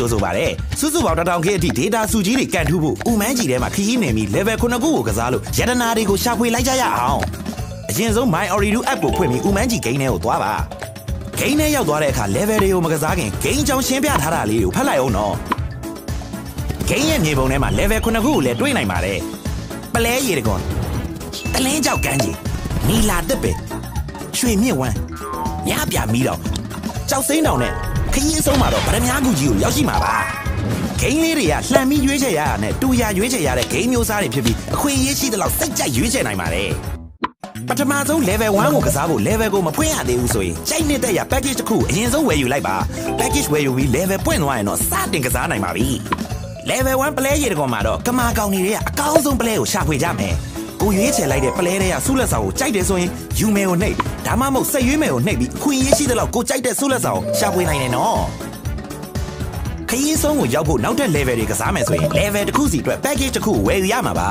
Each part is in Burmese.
ကြိုးဆိုပါတယ်စုစုပေါင်း1000 K အထိ data စုကြီးတွေကန်ထူးဖို့ Oomanji ထဲမှာခရီးနေပြီး level 9ခုကိုကစားလို့ရတနာတွေကိုရှာဖွေလိုက်ကြရအောင်အရင်ဆုံး My Ooredoo app ကိုဖွင့်ပြီး Oomanji game ထဲကိုသွားပါ game ထဲရောက်သွားတဲ့အခါ level တွေကိုမကစားခင် game အကြောင်းရှင်းပြထားတာလေးကိုဖတ်လိုက်အောင်နော် game ရဲ့မြေပုံထဲမှာ level 9ခုကိုလည်းတွေ့နိုင်ပါတယ်ပလဲရေတကွန်တလင်းကြောက်ကန်းကြီးနီလာတက်ပင်ရွှေမြင့်ဝမ်းညပြမီးတော့ကြောက်စိမ့်တောင်နဲ့ခရီးအဆုံးမှာတော့ဗရမ ्या ကူကြီးကိုရောက်ရှိမှာပါဂိမ်းလေးတွေကလှန်ပြီးရွေးချယ်ရတာနဲ့တူရရွေးချယ်ရတဲ့ဂိမ်းမျိုးစားတွေဖြစ်ပြီးအခွင့်အရေးရှိသလောက်စိတ်ကြိုက်ရွေးချယ်နိုင်ပါတယ်ပထမဆုံး level 1ကိုကစားဖို့ level ကိုမဖွင့်ရသေးဘူးဆိုရင်ကြိုက်နေတဲ့ရ package တစ်ခုအရင်ဆုံးဝယ်ယူလိုက်ပါ package ဝယ်ယူပြီး level ပွင့်သွားရင်တော့စတင်ကစားနိုင်ပါပြီ level 1 play ရေတကွန်မှာတော့ကမာကောင်တွေရဲ့အကောင်းဆုံး play ကိုရှာဖွေကြမယ်ကိုရွေးချယ်လိုက်တဲ့ play တွေကဆုလက်ဆောင်ကိုကြိုက်တယ်ဆိုရင်ယူမယ်ကိုနှိပ်ဒါမှမဟုတ်ဆက်ရွေးမယ်ကိုနှိပ်ပြီးအခွင့်အရေးရှိသလောက်ကိုကြိုက်တဲ့ဆုလက်ဆောင်ကိုရှာဖွေနိုင်တယ်နော်ခရီးဆုံးကိုရောက်ဖို့နောက်ထပ် level တွေကစားမယ်ဆိုရင် level တစ်ခုစီအတွက် package တစ်ခုဝယ်ယူရမှာပါ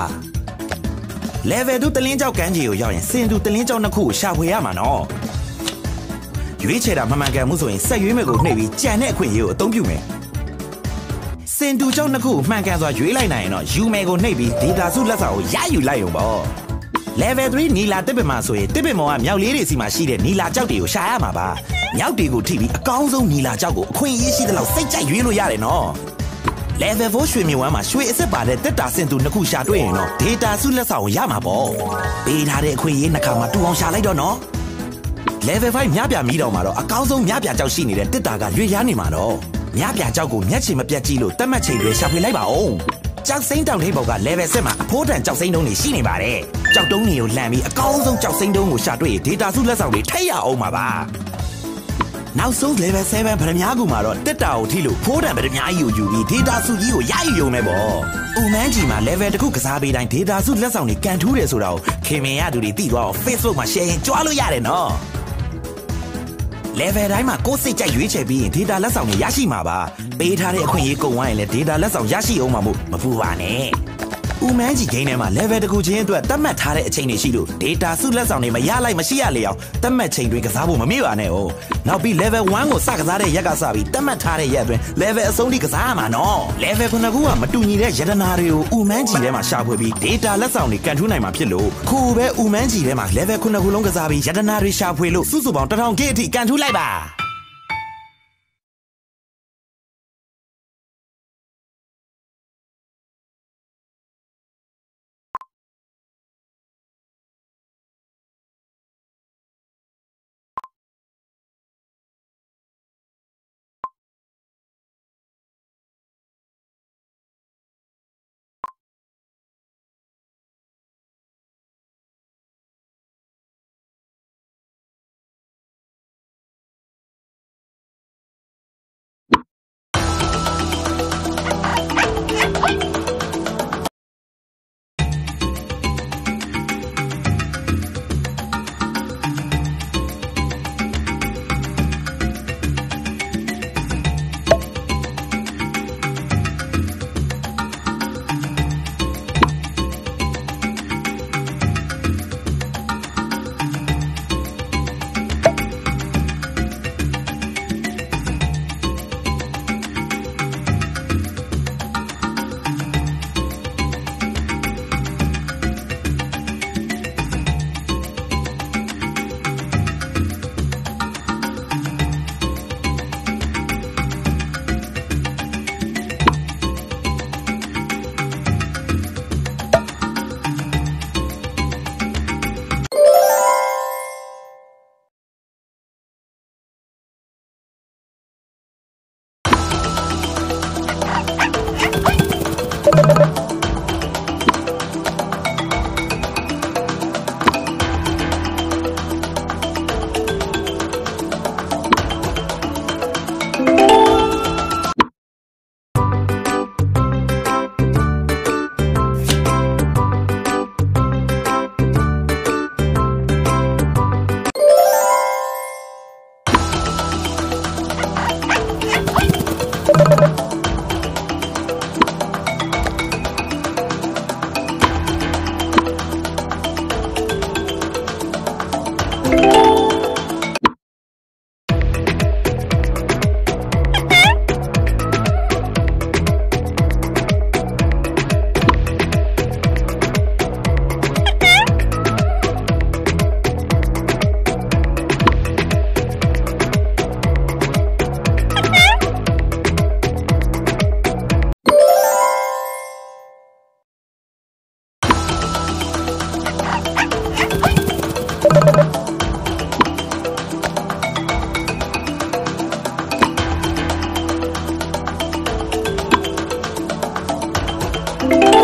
level 2တလင်းကြောက်ကန်းကြီးကိုရောက်ရင်စင်တူတလင်းကြောက်နှစ်ခုကိုရှာဖွေရမှာနော်ရွေးချယ်တာမမှန်ကန်မှုဆိုရင်ဆက်ရွေးမယ်ကိုနှိပ်ပြီးကြံတဲ့အခွင့်အရေးကိုအသုံးပြုမယ်စင်တူကြောက်နှစ်ခုကိုမှန်ကန်စွာရွေးလိုက်နိုင်ရင်တော့ယူမယ်ကိုနှိပ်ပြီး data စုလက်ဆောင်ကိုရယူလိုက်ရုံပေါ့ level 3နီလာတစ်ပင်မှာဆိုရင်တစ်ပင်မောင်ကမြောက်လေးတွေစီမှာရှိတဲ့နီလာကြောက်တွေကိုရှာရမှာပါမြောက်တွေကိုထိပြီးအကောင်းဆုံးနီလာကြောက်ကိုအခွင့်အရေးရှိသလောက်စိတ်ကြိုက်ရွေးလို့ရတယ်နော် level 4ရွှေမြဝမ်းမှာရွှေအစစ်ပါတဲ့တက်တာစင်တူနှစ်ခုရှာတွေ့ရင်တော့ data စုလက်ဆောင်ကိုရမှာပေါ့ပေးထားတဲ့အခွင့်အရေးနှစ်ခါမှတူအောင်ရှာလိုက်တော့နော် level 5မြပြမီးတောင်မှာတော့အကောင်းဆုံးမြပြကြောက်ရှိနေတဲ့တက်တာကရွေရနေမှာတော့မြပြကြောက်ကိုမျက်ခြေမပြတ်ကြည့်လို့တတ်မှတ်ချိန်တွေရှာဖွေလိုက်ပါဦးကြောက်စိမ့်တောင်ထိပ်ပေါ်က level 7မှာအဖိုးတန်ကြောက်စိမ့်တုံးတွေရှိနေပါတယ်ကြောက်တုံးတွေကိုလှန်ပြီးအကောင်းဆုံးကြောက်စိမ့်တုံးကိုရှာတွေ့ရင် data စုလက်ဆောင်တွေထိရအောင်ပါပါနောက်ဆုံး level 7ဗရမ ्या ကူမှာတော့တက်တာကိုထိလို့ဖိုးတန်ဗရမ ्या ကြီးကိုယူပြီး data စုကြီးကိုရယူရုံပဲပေါ့ Oomanji မှာ level တစ်ခုကစားပေးတိုင်း data စုလက်ဆောင်တွေကန်ထူးတယ်ဆိုတာကိုခင်မင်ရသူတွေသိသွားအောင် Facebook မှာ share ရင်ကြွားလို့ရတယ်နော် level တိုင်းမှာကိုယ်စိတ်ကြိုက်ရွေးချယ်ပြီးရင် data လက်ဆောင်တွေရရှိမှာပါပေးထားတဲ့အခွင့်အရေးကုန်သွားရင်လည်း data လက်ဆောင်ရရှိအောင်မှာမို့မပူပါနဲ့ Oomanji game ထဲမှာ level တစ်ခုချင်းအတွက်သတ်မှတ်ထားတဲ့အချိန်တွေရှိလို့ data စုလက်ဆောင်တွေမရလိုက်မရှိရလေအောင်သတ်မှတ်ချိန်တွေကစားဖို့မမေ့ပါနဲ့哦နောက်ပြီး level 1ကိုစကစားတဲ့ရက်ကစပြီးသတ်မှတ်ထားတဲ့ရက်အတွင်း level အဆုံးထိကစားရမှာနော် level 9ခုကမတူညီတဲ့ရတနာတွေကို Oomanji ထဲမှာရှာဖွေပြီး data လက်ဆောင်တွေကန်ထူးနိုင်မှာဖြစ်လို့ခိုးပဲ Oomanji ထဲမှာ level 9ခုလုံးကစားပြီးရတနာတွေရှာဖွေလို့စုစုပေါင်း1000 K အထိကန်ထူးလိုက်ပါ you